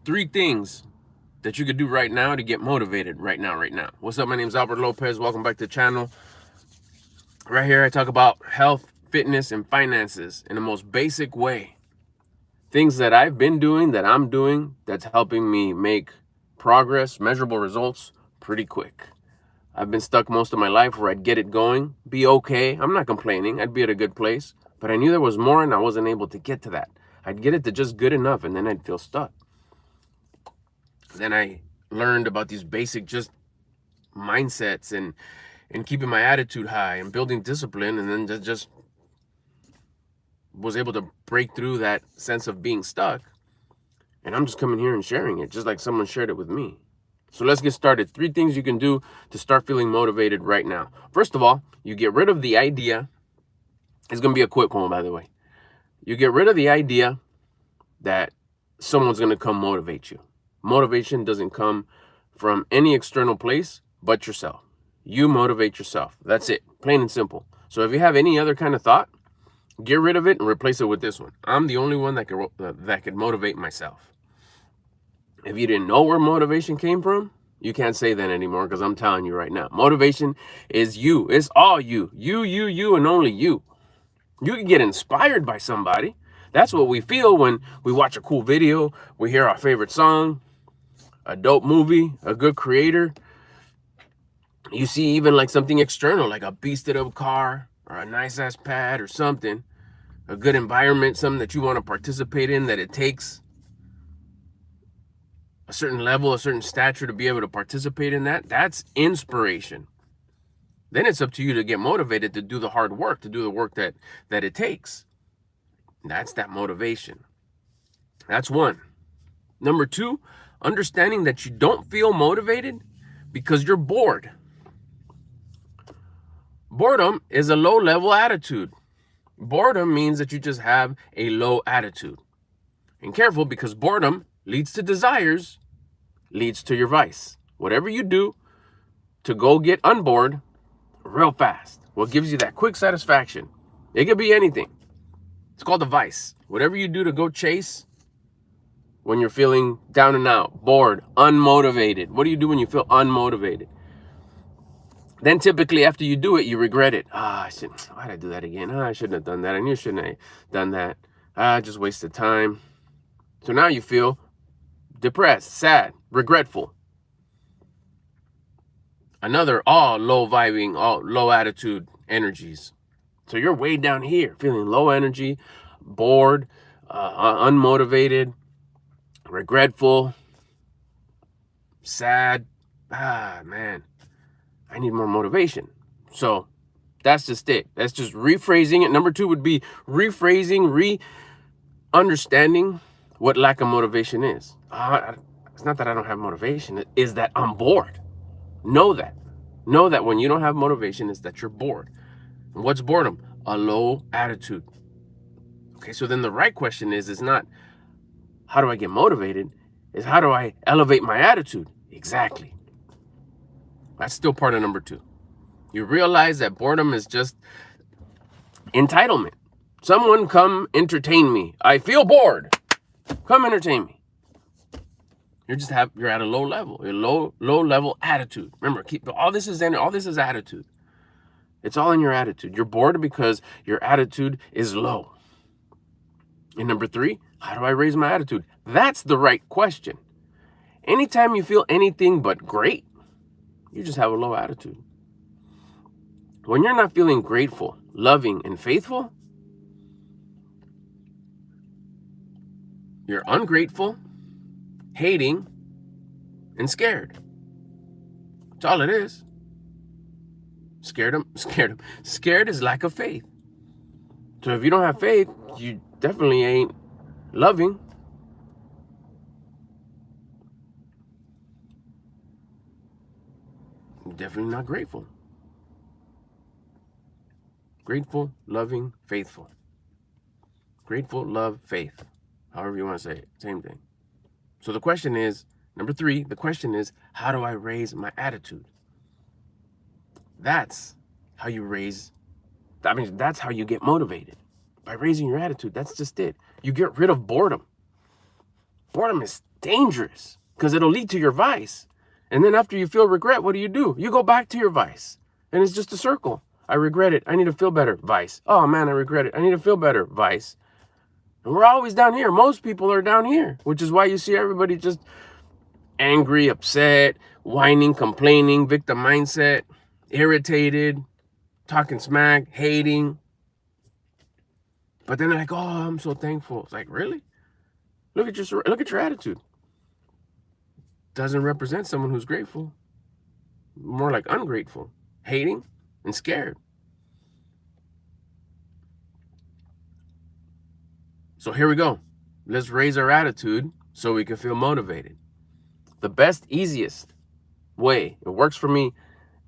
3 things that you could do right now to get motivated right now. What's up? My name is Albert Lopez. Welcome back to the channel. Right here, I talk about health, fitness, and finances in the most basic way. Things that I've been doing, that I'm doing, that's helping me make progress, measurable results pretty quick. I've been stuck most of my life where I'd get it going, be okay. I'm not complaining. I'd be at a good place. But I knew there was more and I wasn't able to get to that. I'd get it to just good enough and then I'd feel stuck. Then I learned about these basic just mindsets and keeping my attitude high and building discipline, and then just was able to break through that sense of being stuck. And I'm just coming here and sharing it, just like someone shared it with me. So let's get started. 3 things you can do to start feeling motivated right now. First of all, you get rid of the idea. It's going to be a quick one, by the way. You get rid of the idea that someone's going to come motivate you. Motivation doesn't come from any external place but yourself. You motivate yourself. That's it. Plain and simple. So if you have any other kind of thought, get rid of it and replace it with this one. I'm the only one that could motivate myself. If you didn't know where motivation came from, you can't say that anymore, because I'm telling you right now, motivation is you. It's all you. You, and only you. You can get inspired by somebody. That's what we feel when we watch a cool video, we hear our favorite song, a dope movie, a good creator. You see even like something external, like a beasted up car or a nice ass pad or something, a good environment, something that you want to participate in, that it takes a certain level, a certain stature to be able to participate in that. That's inspiration. Then it's up to you to get motivated to do the hard work, to do the work that it takes. That's that motivation. That's one. Number 2, understanding that you don't feel motivated because you're bored. Boredom is a low-level attitude. Boredom means that you just have a low attitude. And careful, because boredom leads to desires, leads to your vice. Whatever you do to go get unbored real fast, what gives you that quick satisfaction, it could be anything. It's called a vice. Whatever you do to go chase when you're feeling down and out, bored, unmotivated. What do you do when you feel unmotivated? Then typically after you do it, you regret it. Why did I do that again? I shouldn't have done that. I knew I shouldn't have done that. I just wasted time. So now you feel depressed, sad, regretful. Another all low vibing, all low attitude energies. So you're way down here, feeling low energy, bored, unmotivated, regretful, sad. Man, I need more motivation. So that's just it. That's just rephrasing it. Number 2 would be rephrasing, understanding what lack of motivation is. It's not that I don't have motivation. It is that I'm bored. Know that. Know that when you don't have motivation, it's that you're bored. And what's boredom? A low attitude. Okay, so then the right question is not how do I get motivated? Is how do I elevate my attitude? Exactly. That's still part of number 2. You realize that boredom is just entitlement. Someone come entertain me. I feel bored. Come entertain me. You're at a low level, a low level attitude. Remember, all this is attitude. It's all in your attitude. You're bored because your attitude is low. And number 3, how do I raise my attitude? That's the right question. Anytime you feel anything but great, you just have a low attitude. When you're not feeling grateful, loving, and faithful, you're ungrateful, hating, and scared. That's all it is. Scared is lack of faith. So if you don't have faith, you definitely ain't loving. You're definitely not grateful. Grateful, loving, faithful. Grateful, love, faith. However you want to say it. Same thing. So the question is, number 3, the question is, how do I raise my attitude? That's how you that's how you get motivated. By raising your attitude. That's just it. You get rid of boredom. Boredom is dangerous because it'll lead to your vice. And then after you feel regret, what do? You go back to your vice. And it's just a circle. I regret it. I need to feel better. Vice. Oh man, I regret it. I need to feel better. Vice. And we're always down here. Most people are down here, which is why you see everybody just angry, upset, whining, complaining, victim mindset, irritated, talking smack, hating. But then they're like, oh, I'm so thankful. It's like, really? Look at your attitude. Doesn't represent someone who's grateful. More like ungrateful, hating, and scared. So here we go. Let's raise our attitude so we can feel motivated. The best, easiest way, it works for me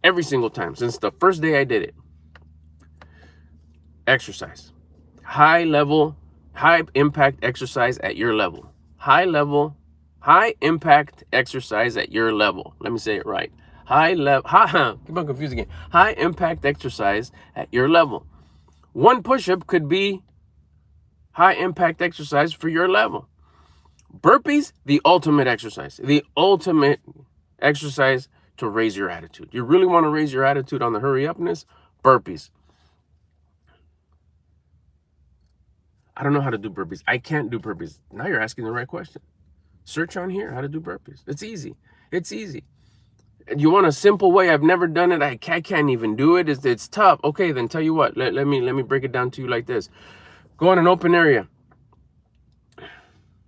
every single time since the first day I did it. Exercise. High impact exercise at your level. High impact exercise at your level. Let me say it right. Keep on confusing it. High impact exercise at your level. One push-up could be high impact exercise for your level. Burpees, the ultimate exercise. The ultimate exercise to raise your attitude. You really want to raise your attitude on the hurry upness? Burpees. I don't know how to do burpees. I can't do burpees. Now you're asking the right question. Search on here how to do burpees. It's easy. It's easy. You want a simple way? I've never done it. I can't even do it. It's tough. Okay, then tell you what. Let me break it down to you like this. Go in an open area.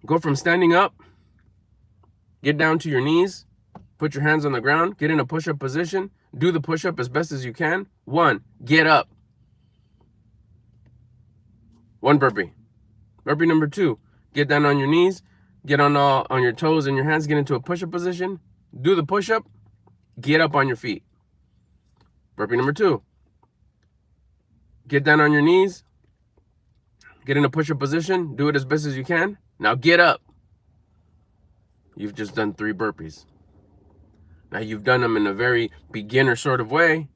Go from standing up. Get down to your knees. Put your hands on the ground. Get in a push-up position. Do the push-up as best as you can. 1, get up. 1 burpee. Burpee number 2, get down on your knees. Get on your toes and your hands. Get into a push-up position. Do the push-up. Get up on your feet. Burpee number 2. Get down on your knees. Get in a push-up position. Do it as best as you can. Now get up. You've just done 3 burpees. Now you've done them in a very beginner sort of way.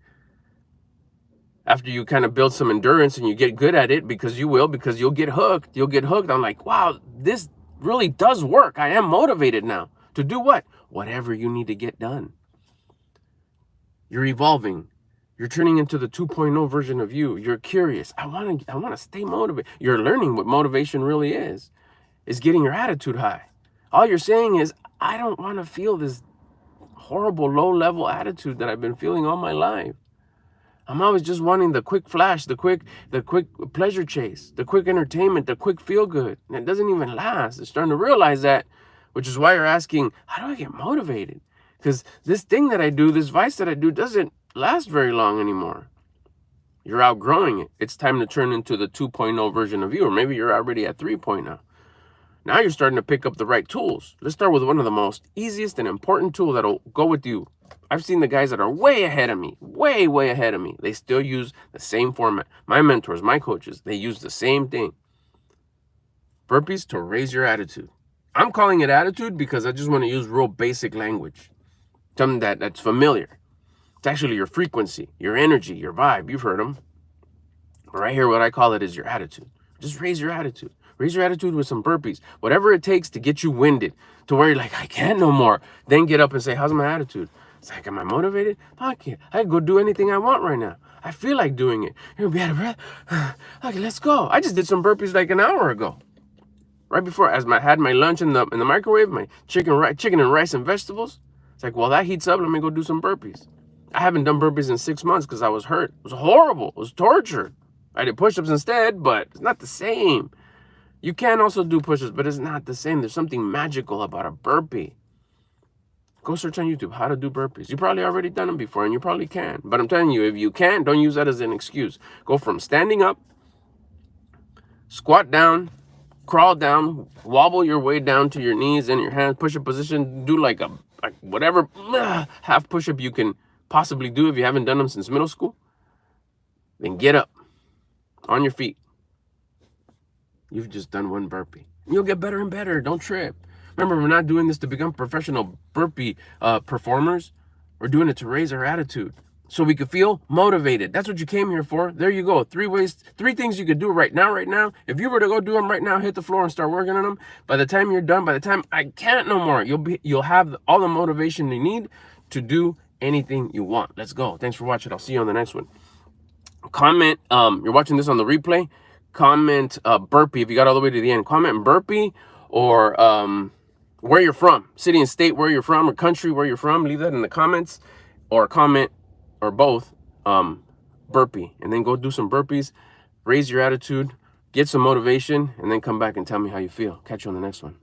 After you kind of build some endurance and you get good at it, because you'll get hooked. You'll get hooked. I'm like, wow, this really does work. I am motivated now to do what? Whatever you need to get done. You're evolving. You're turning into the 2.0 version of you. You're curious. I want to stay motivated. You're learning what motivation really is getting your attitude high. All you're saying is, I don't want to feel this horrible low-level attitude that I've been feeling all my life. I'm always just wanting the quick flash, the quick pleasure chase, the quick entertainment, the quick feel good. And it doesn't even last. It's starting to realize that, which is why you're asking, how do I get motivated? Because this thing that I do, this vice that I do, doesn't last very long anymore. You're outgrowing it. It's time to turn into the 2.0 version of you, or maybe you're already at 3.0. Now you're starting to pick up the right tools. Let's start with one of the most easiest and important tools that'll go with you. I've seen the guys that are way ahead of me, way ahead of me. They still use the same format. My mentors, my coaches, they use the same thing. Burpees to raise your attitude. I'm calling it attitude because I just want to use real basic language. Something that's familiar. It's actually your frequency, your energy, your vibe. You've heard them. But right here, what I call it is your attitude. Just raise your attitude. Raise your attitude with some burpees. Whatever it takes to get you winded, to where you're like, I can't no more. Then get up and say, how's my attitude? It's like, am I motivated? Fuck yeah. I can go do anything I want right now. I feel like doing it. You're gonna be out of breath. Okay, let's go. I just did some burpees like an hour ago. Right before, I had my lunch in the microwave, my chicken and rice and vegetables. It's like, well, that heats up. Let me go do some burpees. I haven't done burpees in 6 months because I was hurt. It was horrible. It was torture. I did push-ups instead, but it's not the same. You can also do push-ups, but it's not the same. There's something magical about a burpee. Go search on YouTube how to do burpees. You probably already done them before, and you probably can. But I'm telling you, if you can't, don't use that as an excuse. Go from standing up, squat down, crawl down, wobble your way down to your knees and your hands, push-up position. Do like whatever half push-up you can possibly do if you haven't done them since middle school. Then get up on your feet. You've just done 1 burpee. You'll get better and better. Don't trip. Remember, we're not doing this to become professional burpee performers. We're doing it to raise our attitude. so we could feel motivated. That's what you came here for. There you go. 3 things you could do right now. If you were to go do them right now, hit the floor and start working on them. By the time you're done, by the time I can't no more, you'll have all the motivation you need to do anything you want. Let's go. Thanks for watching. I'll see you on the next one. Comment, you're watching this on the replay, comment burpee. If you got all the way to the end, comment burpee, or where you're from, city and state where you're from, or country where you're from. Leave that in the comments, or comment, or both, burpee, and then go do some burpees, raise your attitude, get some motivation, and then come back and tell me how you feel. Catch you on the next one.